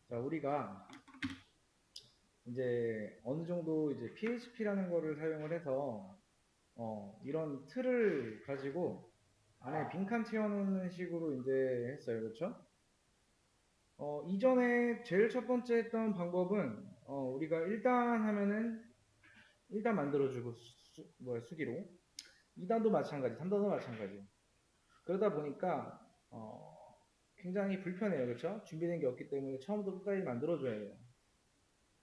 자, 우리가 이제 어느 정도 이제 PHP라는 거를 사용을 해서 이런 틀을 가지고 안에 빈칸 채워놓는 식으로 이제 했어요. 그렇죠? 이전에 제일 첫 번째 했던 방법은 우리가 일단 하면은 일단 만들어주고 수기로 2단도 마찬가지, 3단도 마찬가지. 그러다 보니까 굉장히 불편해요. 그렇죠? 준비된 게 없기 때문에 처음부터 끝까지 만들어줘야 해요.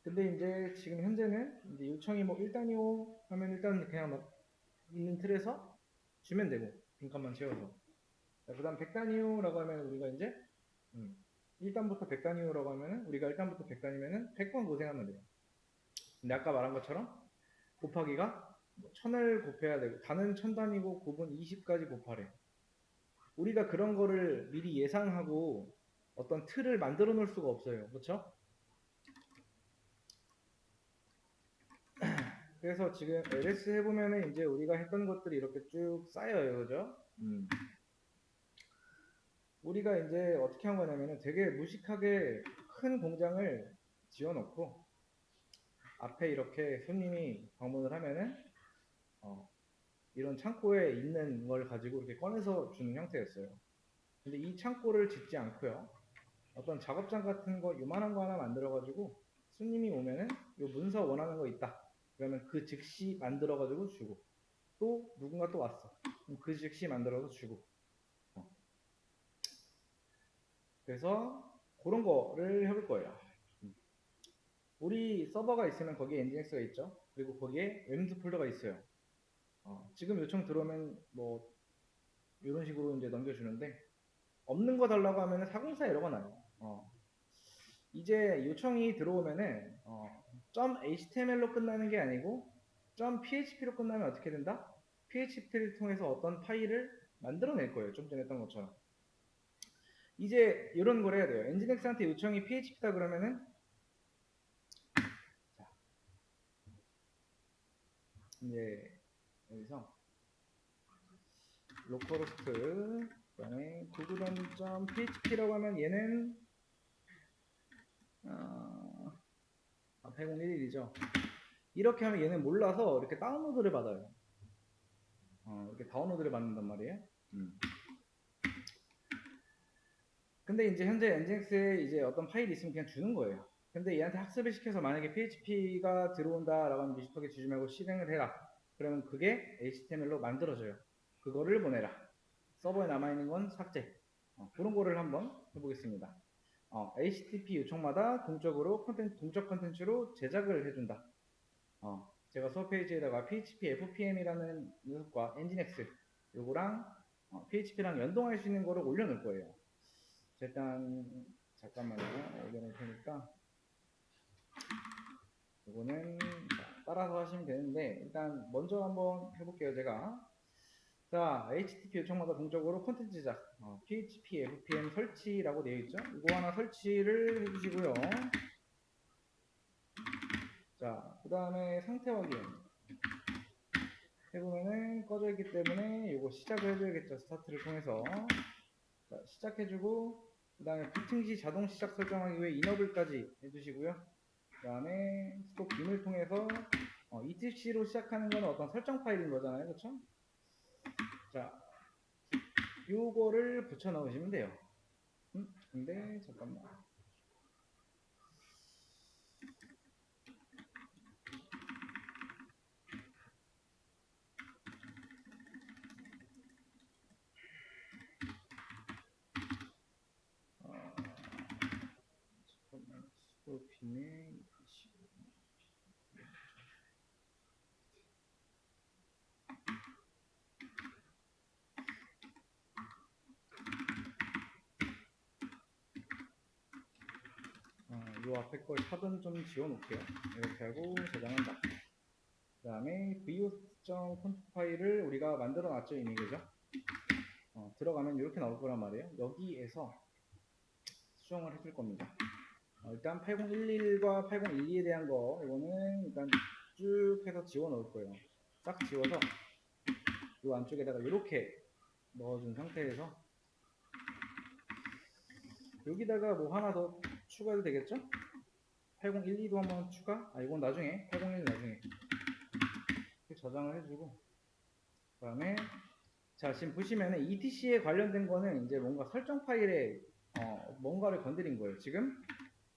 근데 이제 지금 현재는 이제 요청이 뭐 1단이요 하면 일단 그냥 막 있는 틀에서 주면 되고 빈칸만 채워서. 그 다음 100단위요라고 하면 우리가 이제 1단부터 100단위요라고 하면은 우리가 1단부터 100단위면은 100번 고생하면 돼요. 근데 아까 말한 것처럼 곱하기가 1000을 곱해야 되고 단은 1000단위고 곱은 20까지 곱하래. 우리가 그런 거를 미리 예상하고 어떤 틀을 만들어 놓을 수가 없어요. 그렇죠? 그래서 지금 LS 해보면은 이제 우리가 했던 것들이 이렇게 쭉 쌓여요. 그죠? 우리가 이제 어떻게 한 거냐면은 되게 무식하게 큰 공장을 지어놓고 앞에 이렇게 손님이 방문을 하면은 이런 창고에 있는 걸 가지고 이렇게 꺼내서 주는 형태였어요. 근데 이 창고를 짓지 않고요. 어떤 작업장 같은 거 요만한 거 하나 만들어 가지고 손님이 오면은 요 문서 원하는 거 있다. 그러면 그 즉시 만들어 가지고 주고 또 누군가 또 왔어. 그럼 그 즉시 만들어서 주고. 그래서 그런 거를 해볼 거예요. 우리 서버가 있으면 거기에 엔진엑스가 있죠. 그리고 거기에 웹노트 폴더가 있어요. 지금 요청 들어오면 뭐 이런 식으로 이제 넘겨주는데 없는 거 달라고 하면은 404 에러가 나요. 이제 요청이 들어오면은 .html로 끝나는 게 아니고 .php로 끝나면 어떻게 된다? PHP를 통해서 어떤 파일을 만들어낼 거예요. 좀 전에 했던 것처럼. 이제 이런 걸 해야 돼요. 엔진엑스한테 요청이 PHP다 그러면은 자, 이제 여기서 로컬호스트 그다음에 구글은.php라고 하면 얘는 8011이죠. 이렇게 하면 얘는 몰라서 이렇게 다운로드를 받아요. 이렇게 다운로드를 받는단 말이에요. 근데 이제 현재 엔진엑스에 이제 어떤 파일이 있으면 그냥 주는 거예요. 근데 얘한테 학습을 시켜서 만약에 PHP가 들어온다라고 하면 뮤직하게 주지 말고 실행을 해라. 그러면 그게 HTML로 만들어져요. 그거를 보내라. 서버에 남아있는 건 삭제. 그런 거를 한번 해보겠습니다. HTTP 요청마다 동적 컨텐츠로 제작을 해준다. 제가 수업 페이지에다가 PHP FPM이라는 녀석과 엔진엑스 요거랑 PHP랑 연동할 수 있는 거를 올려놓을 거예요. 일단 잠깐만요. 올려놓을 테니까 이거는 따라서 하시면 되는데 일단 먼저 한번 해볼게요. 제가 자 HTTP 요청마다 동적으로 콘텐츠 제작 PHP FPM 설치라고 되어 있죠. 이거 하나 설치를 해주시고요. 자, 그 다음에 상태 확인 해보면은 꺼져 있기 때문에 이거 시작을 해줘야겠죠. 스타트를 통해서 자, 시작해주고 그 다음에 부팅시 자동 시작 설정하기 위해 이너블까지 해주시고요. 그 다음에 스톱 빔을 통해서 etc로 시작하는 거는 어떤 설정 파일인 거잖아요. 그쵸? 자, 요거를 붙여 넣으시면 돼요. 근데 잠깐만. 잠깐만. 스톱 빔에 요 앞에 걸 탑은 좀 지워놓을게요. 이렇게 하고 저장한다. 그 다음에 vhost.conf 파일을 우리가 만들어 놨죠, 이미. 그죠? 들어가면 이렇게 나올 거란 말이에요. 여기에서 수정을 해줄 겁니다. 일단 8011과 8012에 대한 거 이거는 일단 쭉 해서 지워 넣을 거예요. 싹 지워서 이 안쪽에다가 이렇게 넣어준 상태에서 여기다가 뭐 하나 더 추가해도 되겠죠? 8012도 한번 추가? 아, 이건 나중에, 8012 나중에. 이렇게 저장을 해주고, 그 다음에, 자, 지금 보시면은 ETC에 관련된 거는 이제 뭔가 설정 파일에, 뭔가를 건드린 거예요. 지금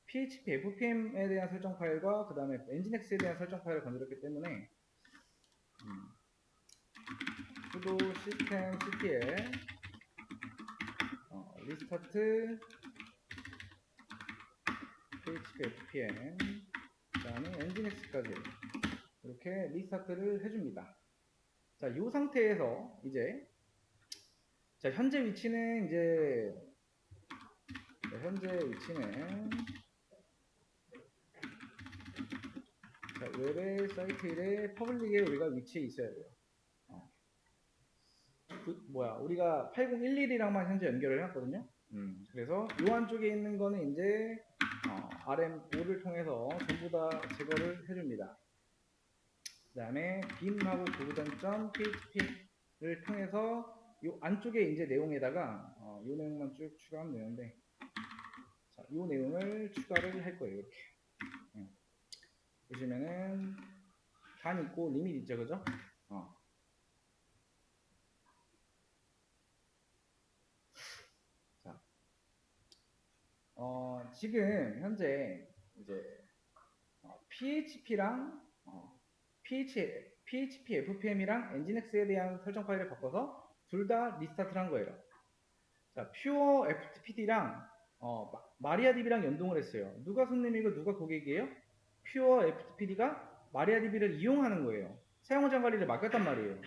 PHP FPM에 대한 설정 파일과 그 다음에 엔진엑스에 대한 설정 파일을 건드렸기 때문에, sudo systemctl 리스타트 PHP FPM 그 다음에 엔진엑스까지 이렇게 리스타트를 해줍니다. 자, 이 상태에서 이제 자, 현재 위치는 자, 웹의 사이트 1에 퍼블릭에 우리가 위치해 있어야 돼요. 우리가 8011이랑만 현재 연결을 해놨거든요. 그래서 요 안쪽에 있는 거는 이제 RM5를 통해서 전부 다 제거를 해줍니다. 그 다음에 빔하고 구구단.php를 통해서 요 안쪽에 이제 내용에다가 요 내용만 쭉 추가하면 되는데, 자, 요 내용을 추가를 할 거예요. 이렇게 보시면은 단 있고 리밋 있죠, 그죠? 자, 지금 현재 이제 PHP랑 PHP FPM이랑 엔진엑스에 대한 설정 파일을 바꿔서 둘 다 리스타트를 한 거예요. 자, 퓨어 FTPD랑 마리아DB랑 연동을 했어요. 누가 손님이고 누가 고객이에요? 퓨어 FTPD가 마리아DB를 이용하는 거예요. 사용자 관리를 맡겼단 말이에요.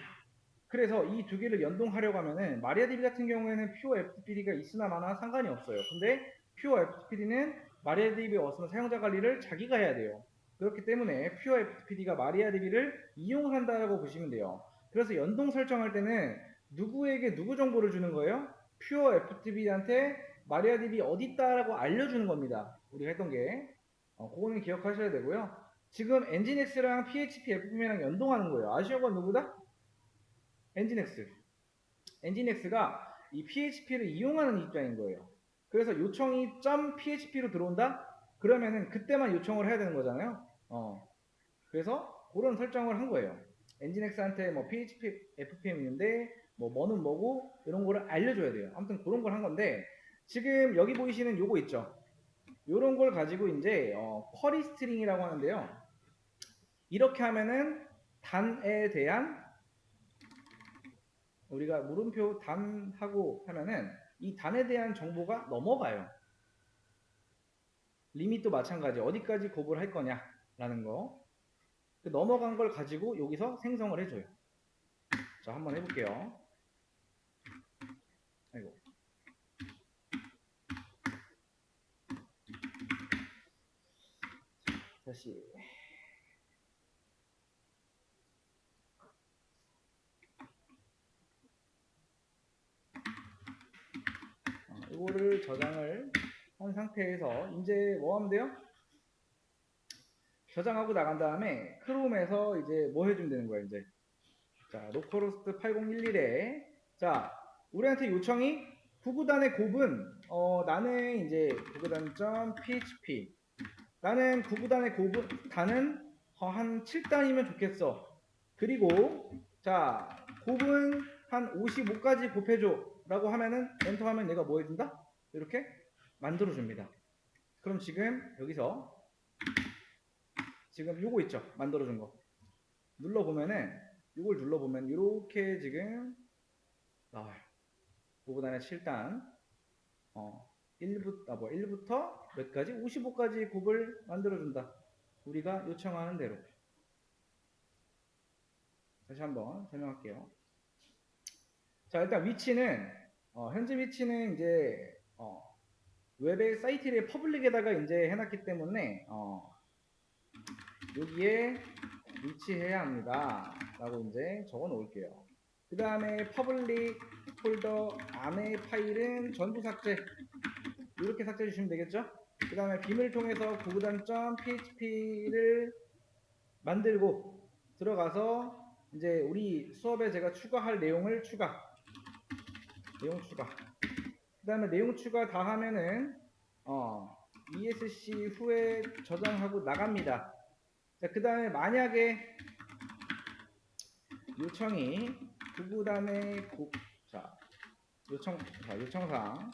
그래서 이 두 개를 연동하려고 하면은 마리아DB 같은 경우에는 퓨어 FTPD가 있으나 마나 상관이 없어요. 근데 퓨어 FTPD는 마리아DB에 없으면 사용자 관리를 자기가 해야 돼요. 그렇기 때문에 퓨어 FTPD가 마리아DB를 이용한다고 보시면 돼요. 그래서 연동 설정할 때는 누구에게 누구 정보를 주는 거예요? 퓨어 FTPD한테 마리아DB 어디 있다라고 알려주는 겁니다. 우리가 했던 게. 그거는 기억하셔야 되고요. 지금 엔진엑스랑 PHP FPM이랑 연동하는 거예요. 아쉬운 건 누구다? 엔진엑스. 엔진엑스가 이 PHP를 이용하는 입장인 거예요. 그래서 요청이 .php로 들어온다? 그러면은 그때만 요청을 해야 되는 거잖아요. 그래서 그런 설정을 한 거예요. 엔진엑스한테 뭐 PHP FPM 있는데 뭐는 뭐고 이런 거를 알려줘야 돼요. 아무튼 그런 걸 한 건데, 지금 여기 보이시는 요거 있죠. 요런 걸 가지고 이제 쿼리 스트링이라고 하는데요. 이렇게 하면은 단에 대한, 우리가 물음표 단하고 하면은 이 단에 대한 정보가 넘어가요. 리밋도 마찬가지. 어디까지 곱을 할 거냐라는 거. 넘어간 걸 가지고 여기서 생성을 해줘요. 자, 한번 해볼게요. 아이고. 다시. 이거를 저장을 한 상태에서 이제 뭐 하면 돼요? 저장하고 나간 다음에 크롬에서 이제 뭐 해주면 되는 거야, 이제. 자, 로컬호스트 8011에 자, 우리한테 요청이 구구단의 곱은 나는 이제 구구단.php, 나는 구구단의 곱은 단은 한 7단이면 좋겠어. 그리고 자, 곱은 한 55까지 곱해줘 라고 하면은 엔터 하면 내가 뭐 해준다? 이렇게 만들어 줍니다. 그럼 지금 여기서 지금 요거 있죠? 만들어 준 거 눌러보면은, 이걸 눌러보면 이렇게 지금 나와요. 구구단의 7단 1부터 몇 가지? 55까지 곱을 만들어준다. 우리가 요청하는 대로. 다시 한번 설명할게요. 자, 일단 위치는 현재 위치는 이제 웹의 사이트의 퍼블릭에다가 이제 해놨기 때문에 여기에 위치해야 합니다 라고 이제 적어 놓을게요. 그 다음에 퍼블릭 폴더 안의 파일은 전부 삭제, 이렇게 삭제해 주시면 되겠죠. 그 다음에 빔을 통해서 구구단.php를 만들고 들어가서 이제 우리 수업에 제가 추가할 내용을 내용 추가. 그 다음에 내용 추가 다 하면은 ESC 후에 저장하고 나갑니다. 자, 그 다음에 만약에 요청이 구구단의 요청사항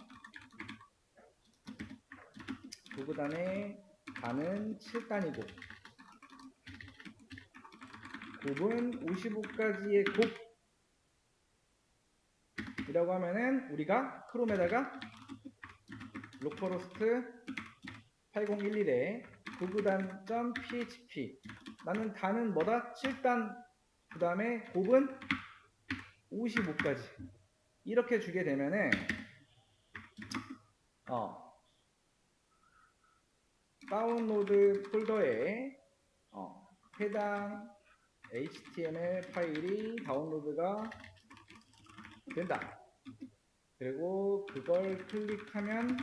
구구단의 단은 7단이고 곱은 55까지의 곱이라고 하면은 우리가 크롬에다가 로컬호스트 8011에 구구단.php 나는 단은 뭐다? 7단 그 다음에 곱은 55까지 이렇게 주게 되면은 다운로드 폴더에 해당 HTML 파일이 다운로드가 된다. 그리고 그걸 클릭하면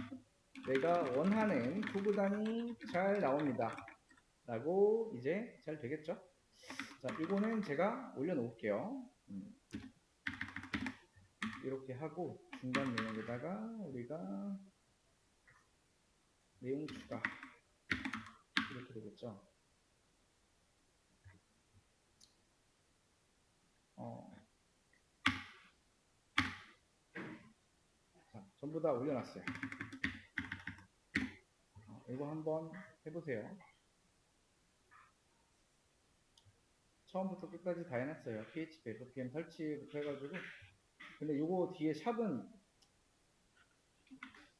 내가 원하는 구구단이 잘 나옵니다. 라고 이제 잘 되겠죠? 자, 이거는 제가 올려놓을게요. 이렇게 하고 중간 내용에다가 우리가 내용 추가 이렇게 되겠죠. 자, 전부 다 올려놨어요. 이거 한번 해보세요. 처음부터 끝까지 다 해놨어요. PHP, FPM 설치부터 해가지고. 근데 요거 뒤에 샵은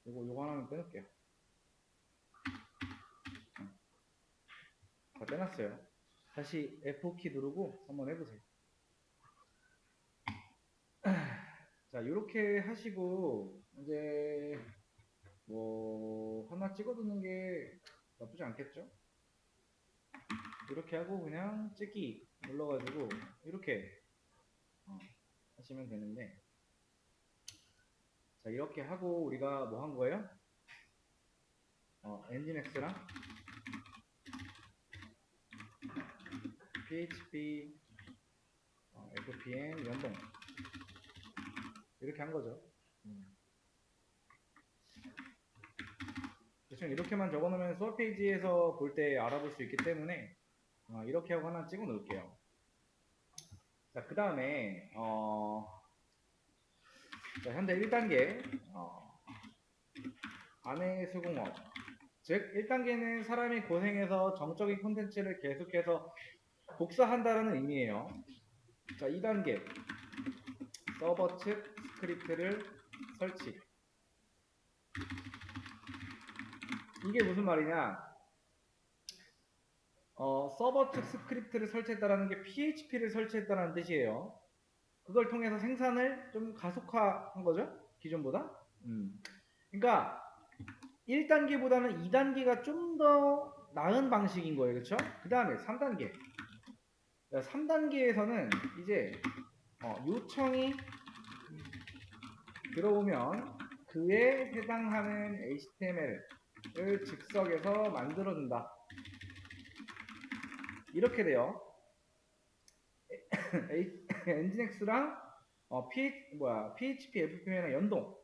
요거 하나만 빼놓을게요. 다 빼놨어요. 다시 F5키 누르고 한번 해보세요. 자, 요렇게 하시고 이제 뭐 하나 찍어두는 게 나쁘지 않겠죠? 이렇게 하고 그냥 찍기 눌러가지고 이렇게 하시면 되는데, 자, 이렇게 하고 우리가 뭐 한 거예요? 엔진엑스랑 PHP FPM 연동 이렇게 한 거죠. 대충 이렇게만 적어 놓으면 수업 페이지에서 볼 때 알아볼 수 있기 때문에 이렇게 하고 하나 찍어 놓을게요. 자, 그 다음에 현재 1단계 안의 수공업, 즉 1단계는 사람이 고생해서 정적인 콘텐츠를 계속해서 복사한다는 의미예요. 자, 2단계 서버 측 스크립트를 설치. 이게 무슨 말이냐? 서버 측 스크립트를 설치했다는 게 PHP를 설치했다는 뜻이에요. 그걸 통해서 생산을 좀 가속화한 거죠, 기존보다. 그러니까 1단계보다는 2단계가 좀 더 나은 방식인 거예요, 그렇죠? 그 다음에 3단계. 3단계에서는 이제 요청이 들어오면 그에 해당하는 HTML을 즉석에서 만들어준다. 이렇게 돼요. 엔진엑스랑 PHP FPM이랑 연동.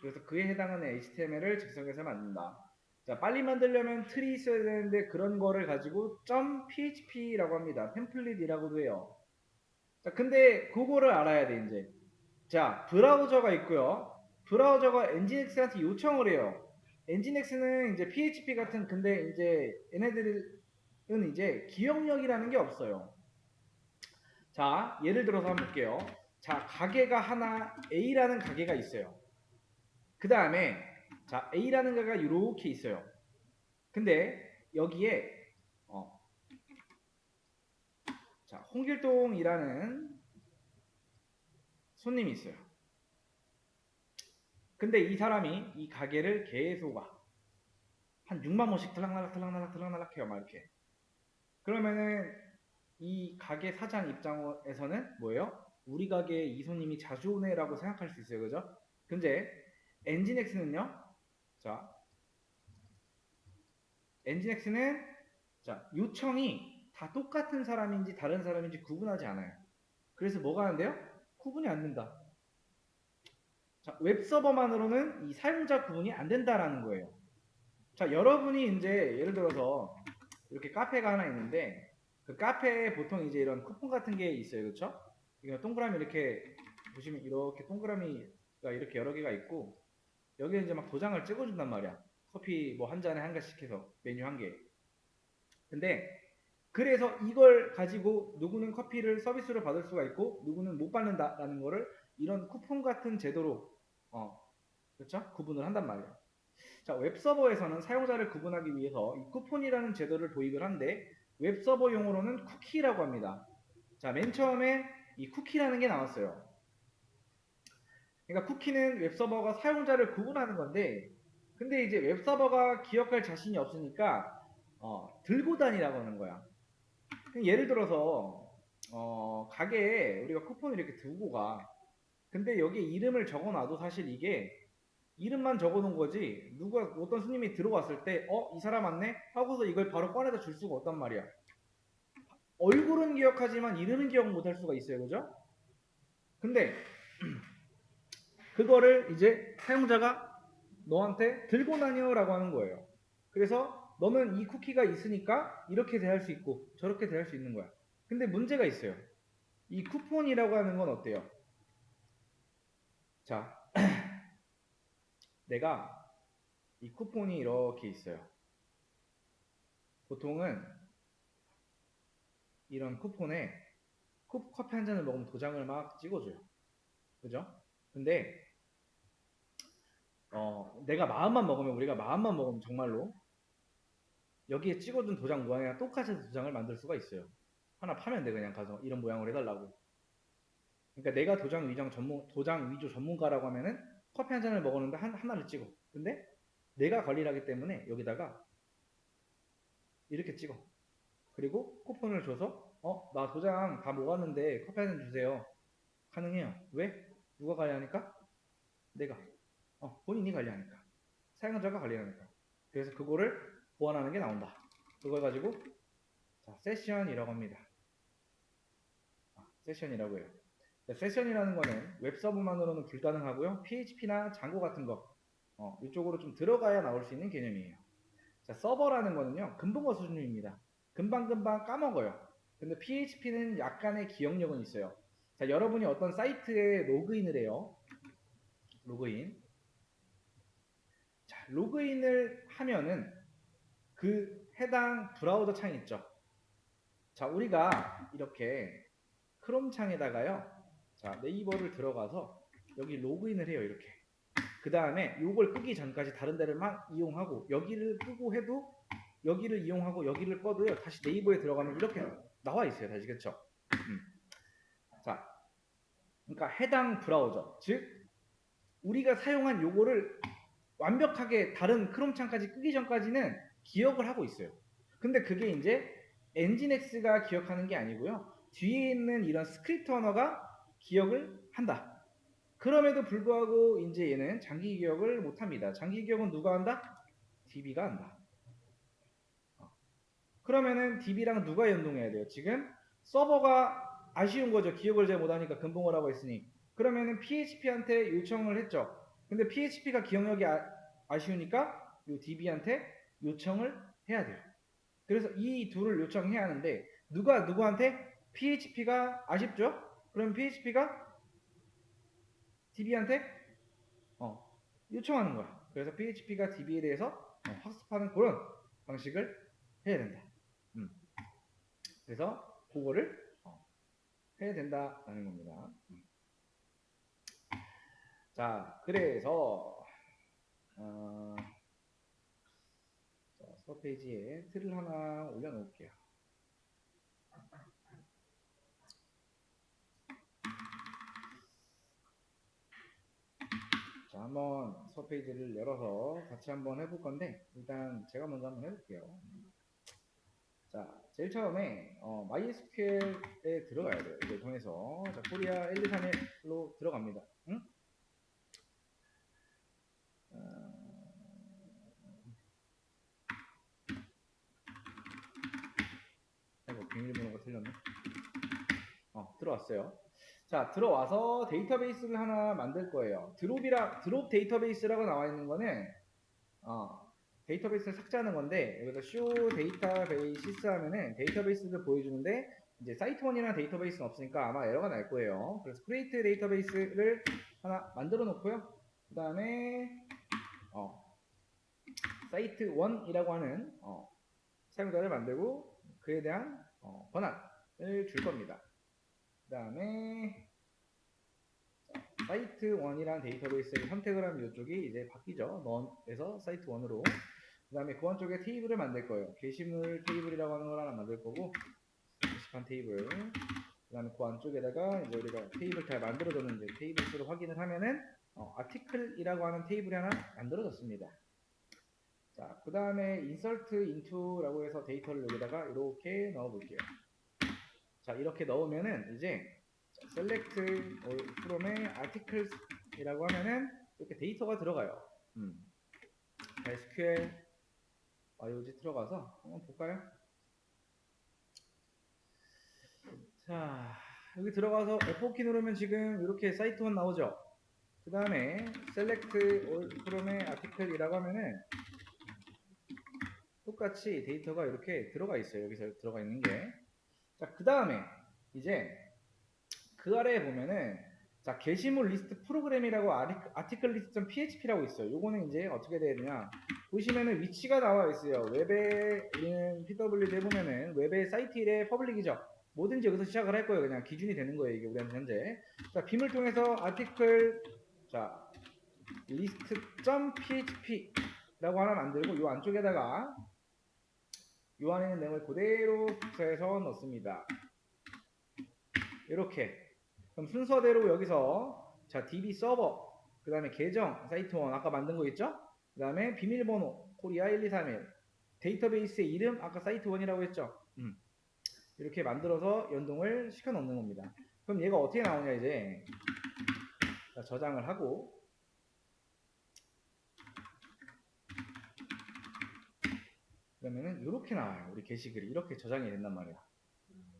그래서 그에 해당하는 HTML을 즉석에서 만든다. 자, 빨리 만들려면 틀이 있어야 되는데 그런 거를 가지고 .php라고 합니다. 템플릿이라고도 해요. 자, 근데 그거를 알아야 돼, 이제. 자, 브라우저가 있고요. 브라우저가 엔진엑스한테 요청을 해요. 엔진엑스는 이제 PHP 같은, 근데 이제 얘네들은 이제 기억력이라는 게 없어요. 자, 예를 들어서 한번 볼게요. 자, 가게가 하나, A라는 가게가 있어요. 그 다음에, 자, A라는 가게가 이렇게 있어요. 근데, 여기에, 자, 홍길동이라는 손님이 있어요. 근데 이 사람이 이 가게를 계속 한 6만 원씩 들락날락 해요. 막 이렇게. 그러면은, 이 가게 사장 입장에서는 뭐예요? 우리 가게에 이 손님이 자주 오네라고 생각할 수 있어요. 그죠? 근데 엔진엑스는요. 자, 엔진엑스는 자, 요청이 다 똑같은 사람인지 다른 사람인지 구분하지 않아요. 그래서 뭐가 하는데요? 구분이 안 된다. 자, 웹서버만으로는 이 사용자 구분이 안 된다라는 거예요. 자, 여러분이 이제 예를 들어서 이렇게 카페가 하나 있는데 그 카페에 보통 이제 이런 쿠폰 같은 게 있어요. 그렇죠? 이거 동그라미 이렇게 보시면 이렇게 동그라미가 이렇게 여러 개가 있고 여기에 이제 막 도장을 찍어준단 말이야. 커피 뭐 한 잔에 한 개씩 해서 메뉴 한 개. 근데 그래서 이걸 가지고 누구는 커피를 서비스로 받을 수가 있고 누구는 못 받는다라는 거를 이런 쿠폰 같은 제도로 그렇죠? 구분을 한단 말이에요. 자, 웹서버에서는 사용자를 구분하기 위해서 이 쿠폰이라는 제도를 도입을 한데 웹서버 용어로는 쿠키라고 합니다. 자, 맨 처음에 이 쿠키라는 게 나왔어요. 그러니까 쿠키는 웹서버가 사용자를 구분하는 건데 근데 이제 웹서버가 기억할 자신이 없으니까 들고 다니라고 하는 거야. 예를 들어서 가게에 우리가 쿠폰을 이렇게 두고 가. 근데 여기에 이름을 적어놔도 사실 이게 이름만 적어놓은 거지 누가 어떤 손님이 들어왔을 때 이 사람 왔네? 하고서 이걸 바로 꺼내다 줄 수가 없단 말이야. 얼굴은 기억하지만 이름은 기억 못할 수가 있어요. 그죠? 근데 그거를 이제 사용자가 너한테 들고 다녀라고 하는 거예요. 그래서 너는 이 쿠키가 있으니까 이렇게 대할 수 있고 저렇게 대할 수 있는 거야. 근데 문제가 있어요. 이 쿠폰이라고 하는 건 어때요? 자, 내가 이 쿠폰이 이렇게 있어요. 보통은 이런 쿠폰에 커피 한 잔을 먹으면 도장을 막 찍어줘요. 그죠? 근데 내가 마음만 먹으면 우리가 마음만 먹으면 정말로 여기에 찍어준 도장 모양이랑 똑같은 도장을 만들 수가 있어요. 하나 파면 돼 그냥 가서 이런 모양을 해달라고. 그러니까 내가 도장 위조 전문가라고 하면은 커피 한 잔을 먹었는데 하나를 찍어. 근데 내가 관리를 하기 때문에 여기다가 이렇게 찍어. 그리고 쿠폰을 줘서 나 도장 다 먹었는데 커피 한 잔 주세요. 가능해요. 왜? 누가 관리하니까? 내가. 본인이 관리하니까. 사용자가 관리하니까. 그래서 그거를 보완하는 게 나온다. 그걸 가지고 세션이라고 합니다. 세션이라고 해요. 세션이라는 거는 웹서버만으로는 불가능하고요. PHP나 장고 같은 거 이쪽으로 좀 들어가야 나올 수 있는 개념이에요. 자, 서버라는 거는요. 금붕어 수준입니다. 금방금방 까먹어요. 근데 PHP는 약간의 기억력은 있어요. 자, 여러분이 어떤 사이트에 로그인을 해요. 로그인. 자, 로그인을 하면은 그 해당 브라우저 창 있죠. 자, 우리가 이렇게 크롬 창에다가요. 자, 네이버를 들어가서 여기 로그인을 해요. 이렇게. 그 다음에 요걸 끄기 전까지 다른 데를 막 이용하고 여기를 끄고 해도 여기를 이용하고 여기를 꺼도요. 다시 네이버에 들어가면 이렇게 나와 있어요. 다시 그쵸? 자, 그러니까 해당 브라우저 즉 우리가 사용한 요거를 완벽하게 다른 크롬 창까지 끄기 전까지는 기억을 하고 있어요. 근데 그게 이제 엔진X가 기억하는 게 아니고요. 뒤에 있는 이런 스크립트 언어가 기억을 한다. 그럼에도 불구하고 이제 얘는 장기 기억을 못합니다. 장기 기억은 누가 한다? DB가 한다. 그러면은 DB랑 누가 연동해야 돼요? 지금 서버가 아쉬운 거죠. 기억을 잘 못하니까 금붕어라고 했으니. 그러면은 PHP한테 요청을 했죠. 근데 PHP가 기억력이 아쉬우니까 요 DB한테 요청을 해야 돼요. 그래서 이 둘을 요청해야 하는데 누가 누구한테? PHP가 아쉽죠? 그럼 PHP가 DB한테 요청하는 거야. 그래서 PHP가 DB에 대해서 학습하는 그런 방식을 해야 된다. 그래서 그거를 해야 된다라는 겁니다. 자, 그래서 수업 페이지에 틀을 하나 올려놓을게요. 자, 한번 수업 페이지를 열어서 같이 한번 해볼 건데 일단 제가 먼저 한번 해볼게요. 자, 제일 처음에 MySQL에 들어가야 돼요. 이걸 통해서 자, 코리아 1, 2, 3일로 들어갑니다. 응? 아이고, 비밀번호가 틀렸네. 들어왔어요. 자, 들어와서 데이터베이스를 하나 만들 거예요. 드롭 데이터베이스라고 나와 있는 거는 데이터베이스를 삭제하는 건데 여기서 show 데이터베이시스 하면은 데이터베이스를 보여주는데 이제 사이트1이라는 데이터베이스는 없으니까 아마 에러가 날 거예요. 그래서 create 데이터베이스를 하나 만들어 놓고요. 그 다음에 사이트1이라고 하는 사용자를 만들고 그에 대한 권한을 줄 겁니다. 그 다음에 사이트1이라는 데이터베이스를 선택을 하면 이쪽이 이제 바뀌죠. none에서 사이트1으로. 그 다음에 그 안쪽에 테이블을 만들 거예요. 게시물 테이블이라고 하는 걸 하나 만들 거고, 게시판 테이블. 그 다음에 그 안쪽에다가 이제 우리가 테이블 잘 만들어졌는지 테이블 수를 확인을 하면은, 아티클이라고 하는 테이블이 하나 만들어졌습니다. 자, 그 다음에 insert into라고 해서 데이터를 여기다가 이렇게 넣어 볼게요. 자, 이렇게 넣으면은 이제 select all from의 articles이라고 하면은 이렇게 데이터가 들어가요. SQL IOG 들어가서 한번 볼까요? 자, 여기 들어가서 F4키 누르면 지금 이렇게 사이트1 나오죠? 그 다음에 select all from의 article이라고 하면은 똑같이 데이터가 이렇게 들어가 있어요. 여기서 들어가 있는 게. 자, 그 다음에 이제 그 아래에 보면은 자, 게시물 리스트 프로그램이라고 아티클 리스트.php라고 있어요. 요거는 이제 어떻게 돼야 되냐? 보시면은 위치가 나와 있어요. 웹에 우리는 PWD 해보면은 웹의 사이트 1에 퍼블릭이죠. 뭐든지 여기서 시작을 할 거예요. 그냥 기준이 되는 거예요. 이게 우리한테 현재. 자, 빔을 통해서 아티클 자 리스트.php라고 하나 만들고 요 안쪽에다가 요 안에 있는 내용을 그대로 복사해서 넣습니다. 이렇게. 그럼 순서대로 여기서 자 DB 서버 그 다음에 계정 사이트1 아까 만든 거 있죠? 그 다음에 비밀번호 코리아 1231 데이터베이스의 이름 아까 사이트1이라고 했죠? 이렇게 만들어서 연동을 시켜 놓는 겁니다. 그럼 얘가 어떻게 나오냐 이제 자, 저장을 하고 그러면은 이렇게 나와요. 우리 게시글이 이렇게 저장이 된단 말이야.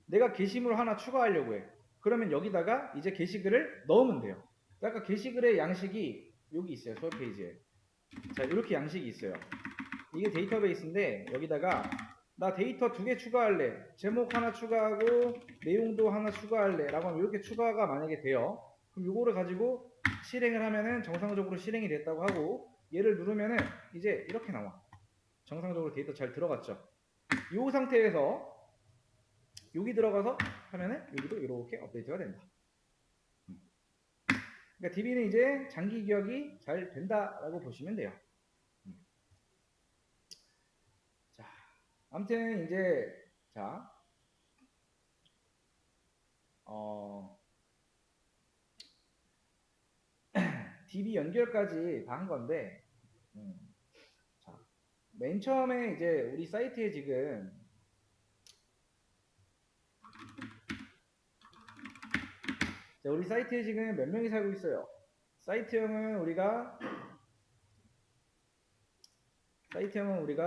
내가 게시물 하나 추가하려고 해. 그러면 여기다가 이제 게시글을 넣으면 돼요. 아까 게시글의 양식이 여기 있어요. 소울 페이지에. 자, 이렇게 양식이 있어요. 이게 데이터베이스인데 여기다가 나 데이터 2개 추가할래. 제목 하나 추가하고 내용도 하나 추가할래. 라고 하면 이렇게 추가가 만약에 돼요. 그럼 이거를 가지고 실행을 하면은 정상적으로 실행이 됐다고 하고 얘를 누르면은 이제 이렇게 나와. 정상적으로 데이터 잘 들어갔죠. 이 상태에서 여기 들어가서 하면은 여기도 이렇게 업데이트가 된다. 그러니까 DB는 이제 장기 기억이 잘 된다라고 보시면 돼요. 자, 아무튼 이제 자, DB 연결까지 다 한 건데, 자, 맨 처음에 이제 우리 사이트에 지금 자, 우리 사이트에 지금 몇 명이 살고 있어요? 사이트형은 우리가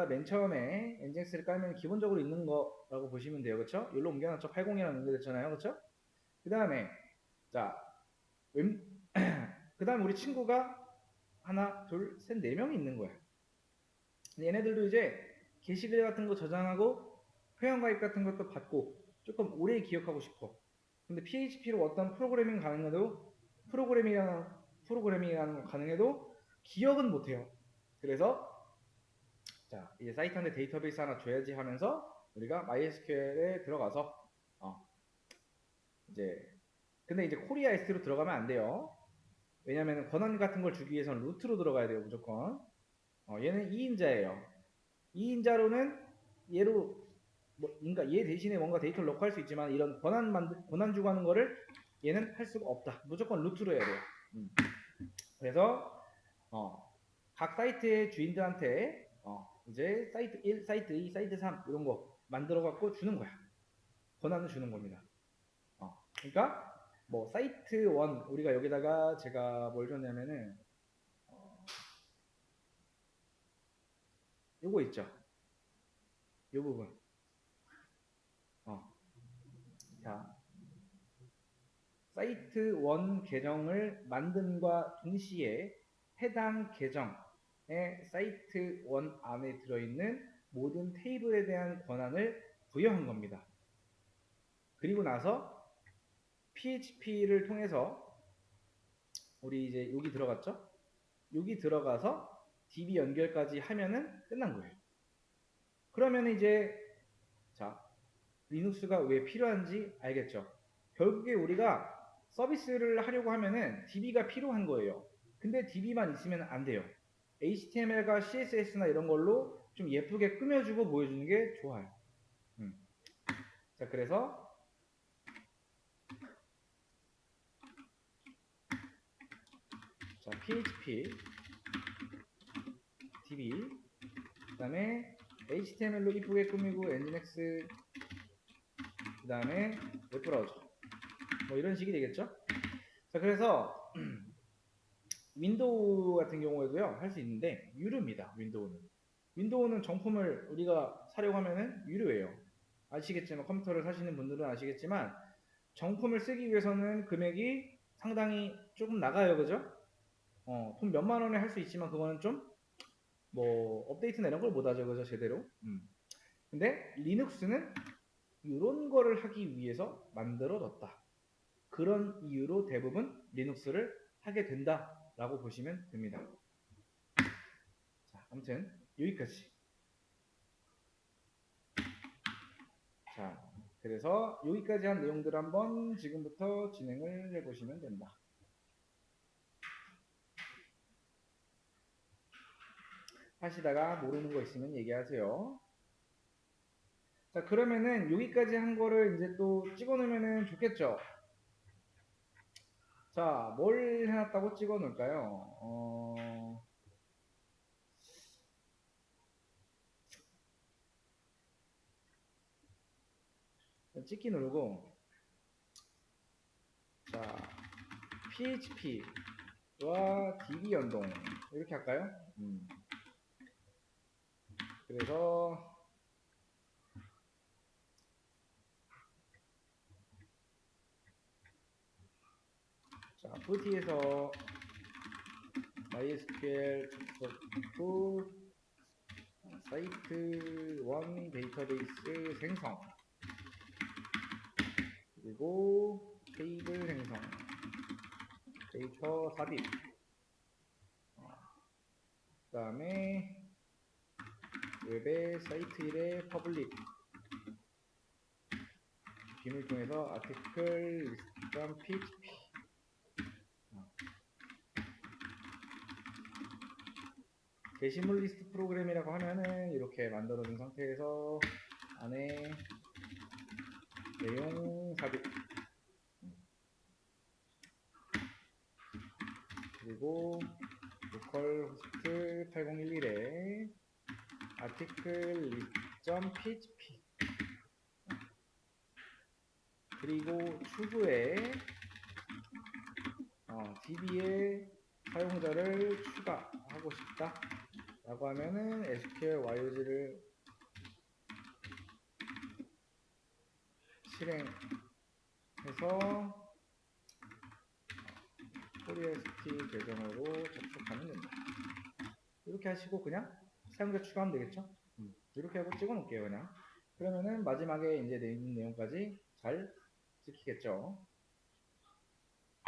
맨 처음에 엔진스를 깔면 기본적으로 있는 거라고 보시면 돼요. 그렇죠? 여기로 옮겨놨죠. 80이라고 연결됐잖아요. 그렇죠? 그 다음에 자, 그 다음 우리 친구가 하나, 둘, 셋, 네 명이 있는 거야. 얘네들도 이제 게시글 같은 거 저장하고 회원가입 같은 것도 받고 조금 오래 기억하고 싶어. 근데 PHP로 어떤 프로그래밍 가능해도 프로그래밍이라는 거 가능해도 기억은 못해요. 그래서 자 이제 사이트한테 데이터베이스 하나 줘야지 하면서 우리가 MySQL에 들어가서 이제 근데 이제 코리아 S로 들어가면 안 돼요. 왜냐면 권한 같은 걸 주기 위해서는 루트로 들어가야 돼요 무조건. 얘는 2인자예요. 2인자로는 얘로 그러니까 얘 대신에 뭔가 데이터를 넣고 할 수 있지만 이런 권한 주고 하는 거를 얘는 할 수가 없다. 무조건 루트로 해야 돼요. 그래서 각 사이트의 주인들한테 이제 사이트 1, 사이트 2, 사이트 3 이런 거 만들어 갖고 주는 거야. 권한을 주는 겁니다. 그러니까 뭐 사이트 1 우리가 여기다가 제가 뭘 줬냐면은 요거 있죠. 요 부분. 자, 사이트 1 계정을 만듦과 동시에 해당 계정 사이트 1 안에 들어있는 모든 테이블에 대한 권한을 부여한 겁니다. 그리고 나서 PHP를 통해서 우리 이제 여기 들어갔죠? 여기 들어가서 DB 연결까지 하면은 끝난 거예요. 그러면 이제 자, 리눅스가 왜 필요한지 알겠죠? 결국에 우리가 서비스를 하려고 하면은 DB가 필요한 거예요. 근데 DB만 있으면 안 돼요. HTML과 CSS나 이런 걸로 좀 예쁘게 꾸며주고 보여주는 게 좋아요. 자, 그래서 자, PHP, DB, 그 다음에 HTML로 이쁘게 꾸미고 엔진엑스, 그 다음에 웹브라우저, 뭐 이런 식이 되겠죠? 자, 그래서 윈도우 같은 경우에도요 할 수 있는데 유료입니다. 윈도우는 정품을 우리가 사려고 하면은 유료예요. 아시겠지만 컴퓨터를 사시는 분들은 아시겠지만 정품을 쓰기 위해서는 금액이 상당히 조금 나가요. 그죠? 돈 몇만 원에 할 수 있지만 그거는 좀 뭐 업데이트나 이런 걸 못하죠. 그죠? 제대로. 근데 리눅스는 이런 거를 하기 위해서 만들어졌다. 그런 이유로 대부분 리눅스를 하게 된다라고 보시면 됩니다. 자, 아무튼 여기까지. 자, 그래서 여기까지 한 내용들 한번 지금부터 진행을 해보시면 된다. 하시다가 모르는 거 있으면 얘기하세요. 자, 그러면은 여기까지 한 거를 이제 또 찍어 놓으면은 좋겠죠? 자, 뭘 해놨다고 찍어 놓을까요? 찍기 누르고, 자, PHP와 DB 연동, 이렇게 할까요? 그래서, 자, 푸티에서 MySQL 접속 후 사이트 1 데이터베이스 생성, 그리고 테이블 생성, 데이터 삽입, 그 다음에 웹의 사이트 1의 퍼블릭 빔을 통해서 아티클 리스트.php 게시물 리스트 프로그램이라고 하면은 이렇게 만들어진 상태에서 안에 내용 삽입 그리고 로컬 호스트 8011에 아티클 리스트.php 그리고 추후에 DB에 사용자를 추가하고 싶다 라고 하면은 SQL YOG를 실행해서 코리아ST 계정으로 접속하면 된다. 이렇게 하시고 그냥 사용자 추가하면 되겠죠? 이렇게 하고 찍어 놓을게요 그냥. 그러면은 마지막에 이제 있는 내용까지 잘 찍히겠죠?